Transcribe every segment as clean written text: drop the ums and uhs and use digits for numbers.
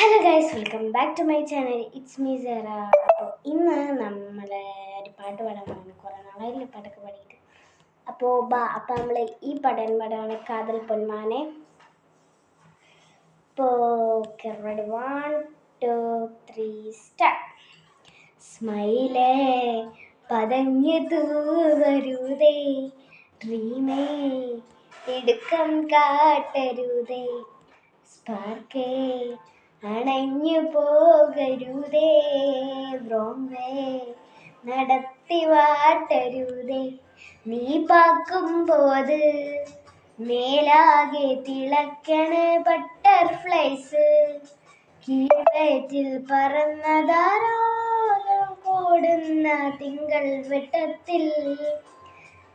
Hello guys, welcome back to my channel. It's me Sera. അപ്പോൾ ഇന്ന് നമ്മൾ ഒരു പാട്ട് പാടാൻ പോകുന്നു. കുറേ നാളായില്ലേ പാട്ടൊക്കെ പാടിയിട്ട്. അപ്പോൾ നമ്മൾ ഈ പാടാണ് കാതൽ പൊന്മാനെ. ഇപ്പോൾ റെഡി, 1 2 3 സ്റ്റാർട്ട്. സ്മൈലേ പതഞ്ഞു തൂവരുതേ, ഡ്രീമേ ഇടുക്കം കാട്ടരുതേ, സ്പാർക്കേ അണഞ്ഞു പോകരുതേ, ബ്രോംവേ നടത്തി വാട്ടരുതേ. നീ പാക്കുമ്പോത് മേലാകെ തിളക്കണ ബട്ടർഫ്ലൈസ്, കീഴ്വയറ്റിൽ പറന്നതാരോ ഓടുന്ന തിങ്കൾ വെട്ടത്തിൽ.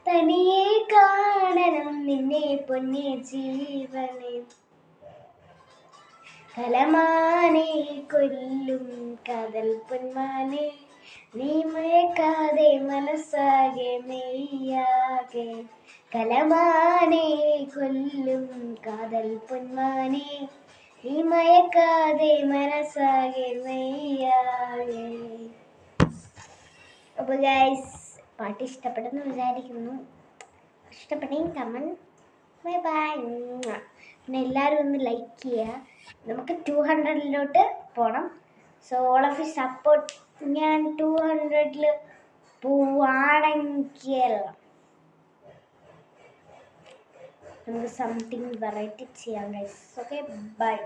തനിയെ കാണണം നിന്നെ പൊന്നെ ജീവനെ, കലമാനെ കൊല്ലും കാതൽ പൊന്മാനെ. നീ മയക്കാതെ മനസ്സാകെ മെയ്യാകെ, കലമാനെ കൊല്ലും കാതൽ പൊന്മാനെ. നീ മയക്കാതെ മനസ്സാകെ മെയ്യാകെ. അപ്പോൾ ഗൈസ്, പാട്ട് ഇഷ്ടപ്പെടുന്നു വിചാരിക്കുന്നു. ഇഷ്ടപ്പെട്ടെങ്കിൽ കമൻറ്റ്, ബൈ ബൈ. പിന്നെ എല്ലാവരും ഒന്ന് ലൈക്ക് ചെയ്യുക. നമുക്ക് 200-ലോട്ട് പോകണം. So all of you support. ഞാൻ 200-ൽ പോവാണെങ്കിൽ നമുക്ക് സംതിങ് വെറൈറ്റി ചെയ്യാം ഗൈസ്. Okay, by.